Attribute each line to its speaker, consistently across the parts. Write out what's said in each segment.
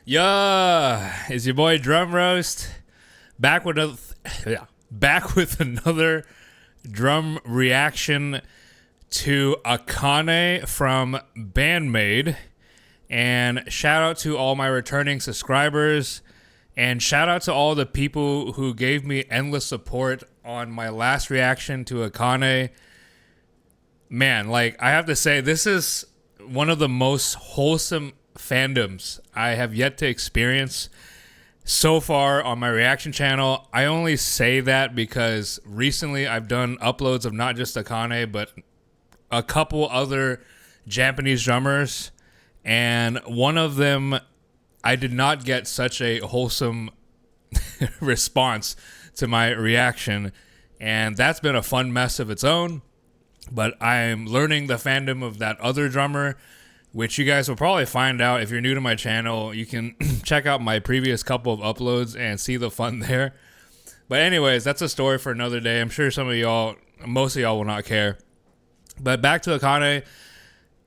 Speaker 1: Yeah, it's your boy Drum Roast back with another drum reaction to Akane from BAND-MAID. And shout out to all my returning subscribers, and shout out to all the people who gave me endless support on my last reaction to Akane. Man, like, I have to say, this is one of the most wholesome fandoms I have yet to experience so far on my reaction channel. I only say that because recently I've done uploads of not just Akane, but a couple other Japanese drummers, and one of them I did not get such a wholesome response to my reaction, and that's been a fun mess of its own. But I'm learning the fandom of that other drummer, which you guys will probably find out if you're new to my channel. You can check out my previous couple of uploads and see the fun there. But anyways, that's a story for another day. I'm sure some of y'all, most of y'all will not care. But back to Akane.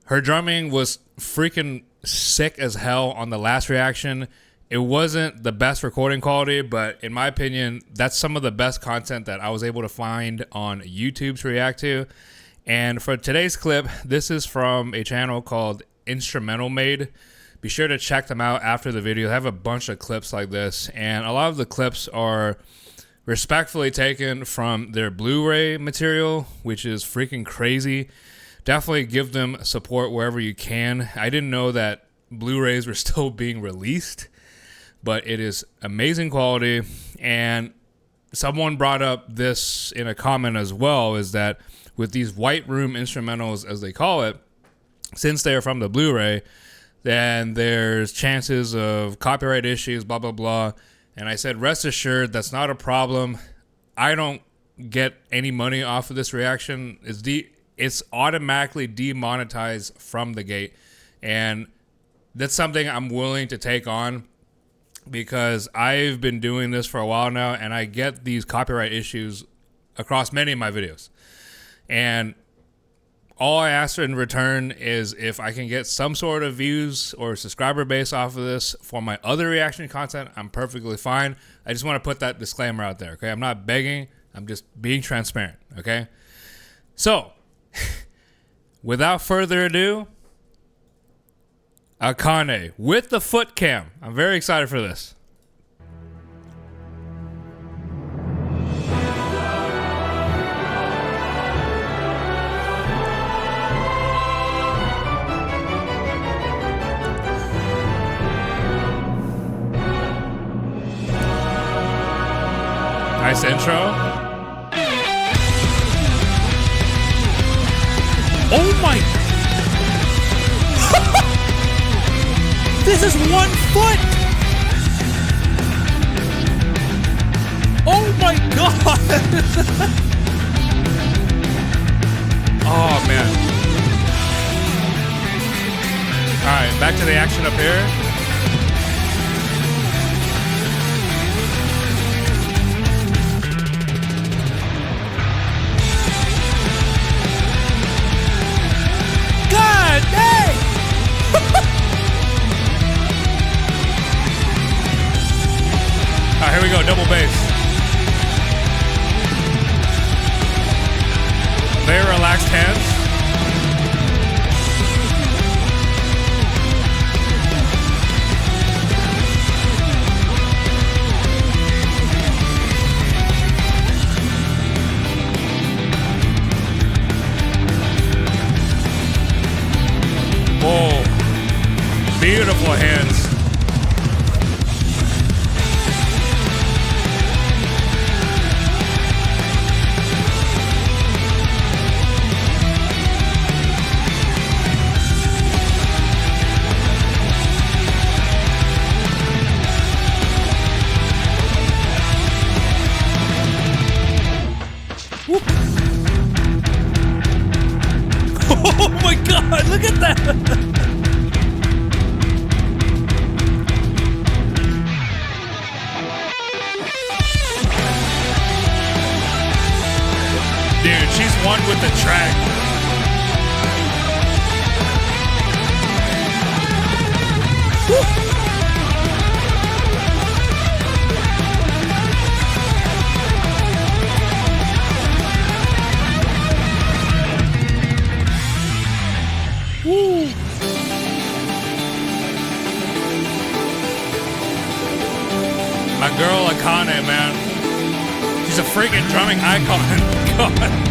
Speaker 1: Her drumming was freaking sick as hell on the last reaction. It wasn't the best recording quality, but in my opinion, that's some of the best content that I was able to find on YouTube to react to. And for today's clip, this is from a channel called BAND-MAID. Be sure to check them out after the video. They have a bunch of clips like this, and a lot of the clips are respectfully taken from their Blu-ray material, which is freaking crazy. Definitely give them support wherever you can. I didn't know that Blu-rays were still being released, but it is amazing quality. And someone brought up this in a comment as well, is that with these white room instrumentals, as they call it, since they are from the Blu-ray, then there's chances of copyright issues, blah, blah, blah. And I said, rest assured, that's not a problem. I don't get any money off of this reaction. It's automatically demonetized from the gate. And that's something I'm willing to take on because I've been doing this for a while now, and I get these copyright issues across many of my videos. And all I ask in return is if I can get some sort of views or subscriber base off of this for my other reaction content, I'm perfectly fine. I just want to put that disclaimer out there, okay? I'm not begging. I'm just being transparent, okay? So, without further ado, Akane with the foot cam. I'm very excited for this. Nice intro. Oh my! This is 1 foot! Oh my god! Oh man. Alright, back to the action up here. Alright, here we go, double bass. Very relaxed hands. Whoa, beautiful hands. Oh my god, look at that! Dude, she's one with the track. Woo. girl Akane, man. She's a freaking drumming icon. God.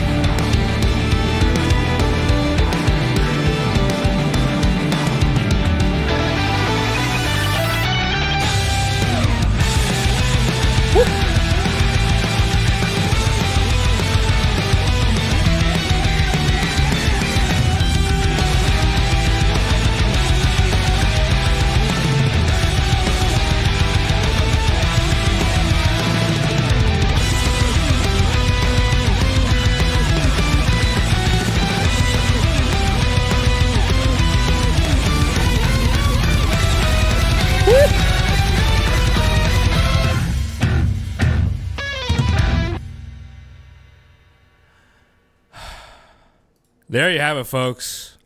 Speaker 1: There you have it, folks.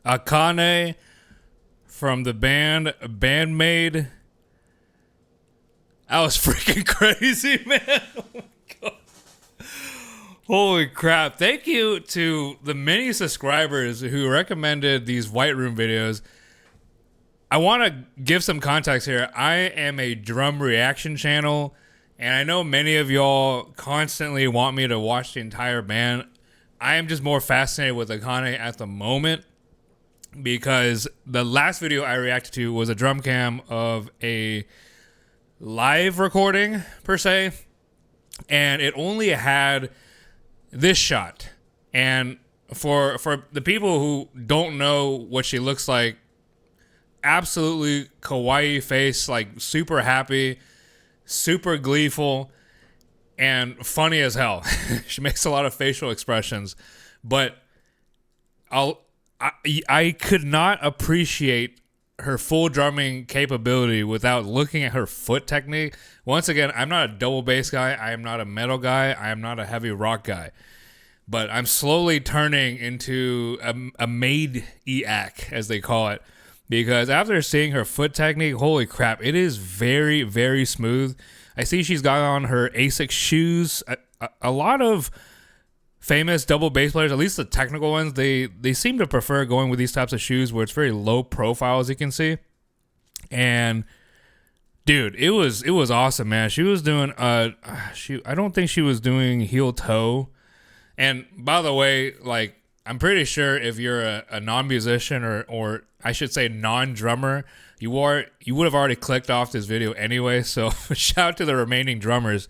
Speaker 1: Akane from the band BAND-MAID. That was freaking crazy, man. Oh my God. Holy crap. Thank you to the many subscribers who recommended these White Room videos. I want to give some context here. I am a drum reaction channel, and I know many of y'all constantly want me to watch the entire band. I am just more fascinated with Akane at the moment because the last video I reacted to was a drum cam of a live recording, per se, and it only had this shot. And for the people who don't know what she looks like, absolutely kawaii face, like super happy, super gleeful, and funny as hell. She makes a lot of facial expressions, but I could not appreciate her full drumming capability without looking at her foot technique. Once again, I'm not a double bass guy. I am not a metal guy. I am not a heavy rock guy. But I'm slowly turning into a maid-iac, as they call it, because after seeing her foot technique, holy crap, it is very, very smooth. I see she's got on her Asics shoes. A lot of famous double bass players, at least the technical ones, they seem to prefer going with these types of shoes where it's very low profile, as you can see. And dude, it was awesome, man. She was doing I don't think she was doing heel toe. And by the way, like, I'm pretty sure if you're a non-musician or I should say non-drummer, you would have already clicked off this video anyway. So shout out to the remaining drummers.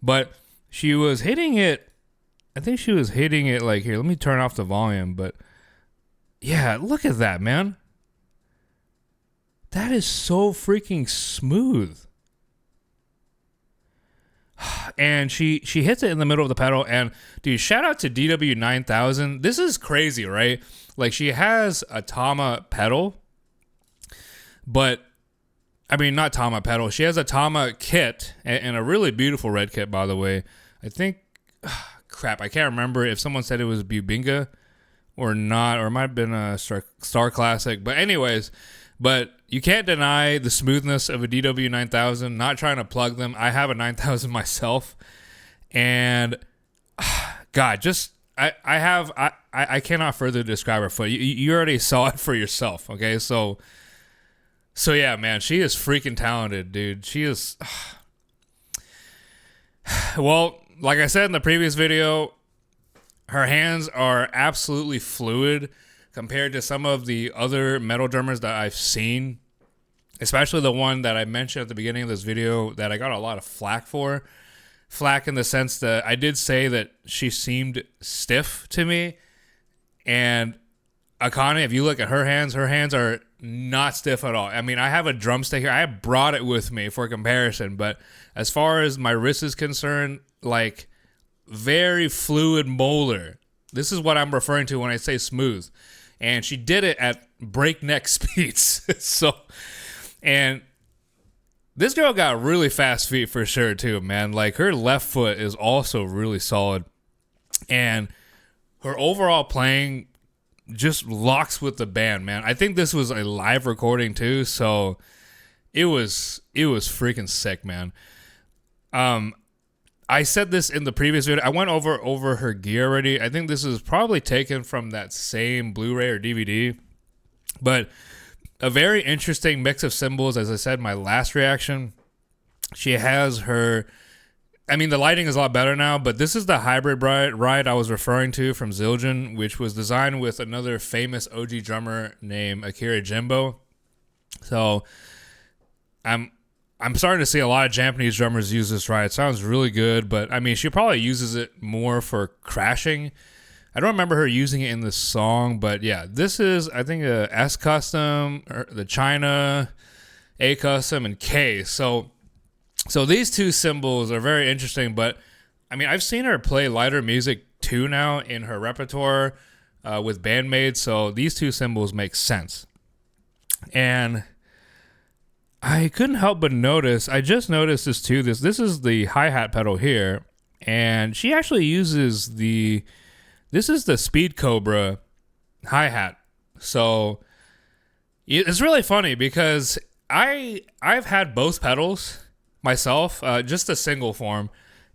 Speaker 1: But she was hitting it. I think she was hitting it like here. Let me turn off the volume. But yeah, look at that, man. That is so freaking smooth. And she hits it in the middle of the pedal. And dude, shout out to DW9000. This is crazy, right? Like, she has a Tama pedal, but I mean, not Tama pedal. She has a Tama kit, and a really beautiful red kit, by the way. I think, crap, I can't remember if someone said it was Bubinga or not, or it might have been a Star Classic. But anyways, but you can't deny the smoothness of a DW9000. Not trying to plug them. I have a 9000 myself, and God, just I cannot further describe her foot. You already saw it for yourself, okay? So yeah, man, she is freaking talented, dude. She is. Well, like I said in the previous video, her hands are absolutely fluid compared to some of the other metal drummers that I've seen, especially the one that I mentioned at the beginning of this video that I got a lot of flack for. Flack in the sense that I did say that she seemed stiff to me. And Akane, if you look at her hands are not stiff at all. I mean, I have a drumstick here. I brought it with me for comparison. But as far as my wrist is concerned, like, very fluid molar. This is what I'm referring to when I say smooth. And she did it at breakneck speeds. And this girl got really fast feet for sure too, man. Like, her left foot is also really solid. And her overall playing just locks with the band, man. I think this was a live recording too, so it was freaking sick, man. I said this in the previous video. I went over her gear already. I think this is probably taken from that same Blu-ray or DVD. But a very interesting mix of cymbals, as I said in my last reaction. She has her, I mean, the lighting is a lot better now, but this is the hybrid ride I was referring to from Zildjian, which was designed with another famous OG drummer named Akira Jimbo. So I'm starting to see a lot of Japanese drummers use this ride. It sounds really good, but I mean, she probably uses it more for crashing. I don't remember her using it in the song, but yeah, this is, I think, a S custom, or the China, A custom, and K. So these two cymbals are very interesting, but I mean, I've seen her play lighter music too now in her repertoire with BAND-MAID, so these two cymbals make sense. And I couldn't help but notice, I just noticed this too, this is the hi-hat pedal here, and she actually uses this is the Speed Cobra hi-hat. So it's really funny because I've had both pedals myself, just a single form,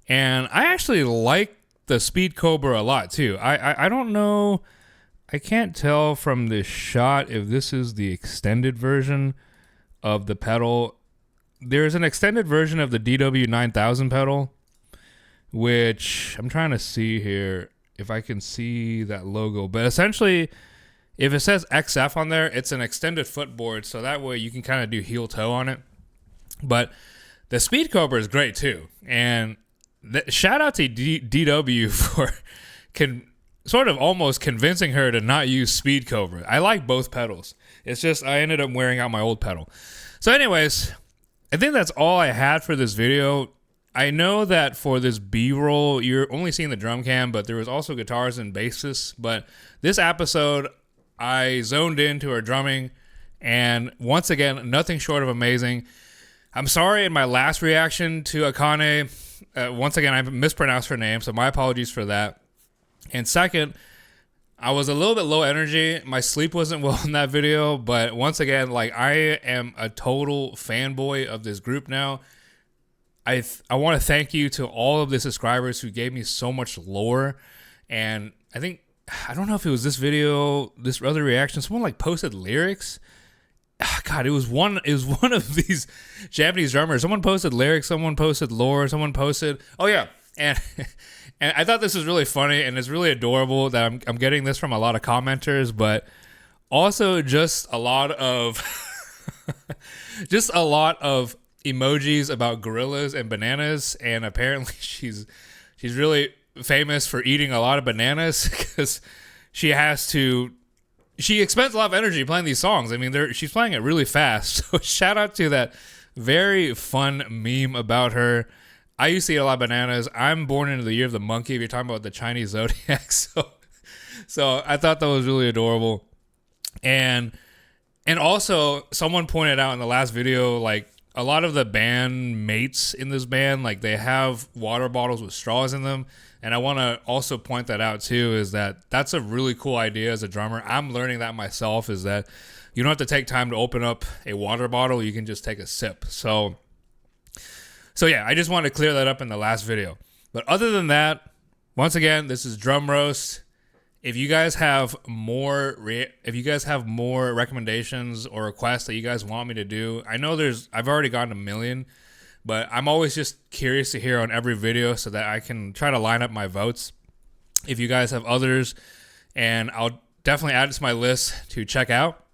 Speaker 1: and I actually like the Speed Cobra a lot too. I don't know, I can't tell from this shot if this is the extended version of the pedal. There's an extended version of the DW9000 pedal, which I'm trying to see here if I can see that logo, but essentially if it says XF on there, it's an extended footboard, so that way you can kind of do heel toe on it. But the Speed Cobra is great too, and shout out to DW for sort of almost convincing her to not use Speed Cobra. I like both pedals. It's just I ended up wearing out my old pedal. So anyways, I think that's all I had for this video. I know that for this B-roll, you're only seeing the drum cam, but there was also guitars and basses. But this episode, I zoned into her drumming, and once again, nothing short of amazing. I'm sorry in my last reaction to Akane. Once again, I mispronounced her name, so my apologies for that. And second, I was a little bit low energy. My sleep wasn't well in that video, but once again, like, I am a total fanboy of this group now. I want to thank you to all of the subscribers who gave me so much lore, and I don't know if it was this video, this other reaction, someone like posted lyrics. God, it was one of these Japanese drummers. Someone posted lyrics, someone posted lore, someone posted, oh yeah, and I thought this was really funny, and it's really adorable that I'm getting this from a lot of commenters, but also just a lot of emojis about gorillas and bananas, and apparently she's really famous for eating a lot of bananas because she expends a lot of energy playing these songs. I mean, she's playing it really fast. So shout out to that very fun meme about her. I used to eat a lot of bananas. I'm born into the year of the monkey if you're talking about the Chinese zodiac. So I thought that was really adorable. And also someone pointed out in the last video, like, a lot of the band mates in this band, like, they have water bottles with straws in them. And I want to also point that out too, is that's a really cool idea as a drummer. I'm learning that myself, is that you don't have to take time to open up a water bottle. You can just take a sip. So yeah, I just wanted to clear that up in the last video. But other than that, once again, this is Drum Roast. If you guys have more recommendations or requests that you guys want me to do, I know I've already gotten 1 million, but I'm always just curious to hear on every video so that I can try to line up my votes. If you guys have others, and I'll definitely add it to my list to check out.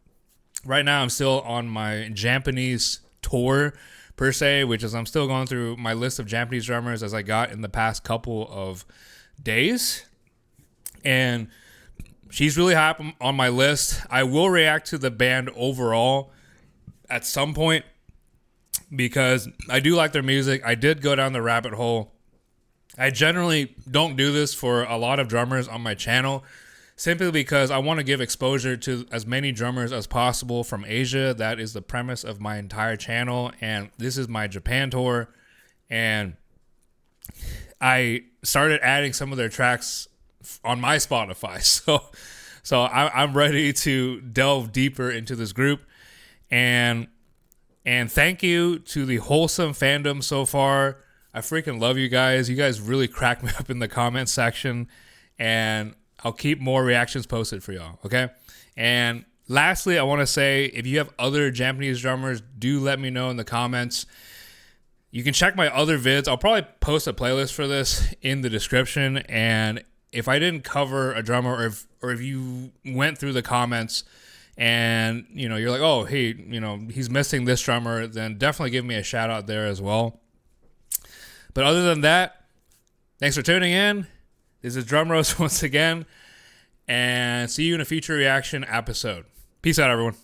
Speaker 1: Right now, I'm still on my Japanese tour, per se, which is I'm still going through my list of Japanese drummers as I got in the past couple of days. And she's really high up on my list. I will react to the band overall at some point because I do like their music. I did go down the rabbit hole. I generally don't do this for a lot of drummers on my channel simply because I want to give exposure to as many drummers as possible from Asia. That is the premise of my entire channel, and this is my Japan tour. And I started adding some of their tracks on my Spotify, so I'm ready to delve deeper into this group, and thank you to the wholesome fandom so far. I freaking love you guys. You guys really crack me up in the comment section, and I'll keep more reactions posted for y'all, okay? And lastly, I want to say, if you have other Japanese drummers, do let me know in the comments. You can check my other vids. I'll probably post a playlist for this in the description. And if I didn't cover a drummer, or if you went through the comments and you're like, oh, hey, he's missing this drummer, then definitely give me a shout out there as well. But other than that, thanks for tuning in. This is Drum Roast once again, and see you in a future reaction episode. Peace out, everyone.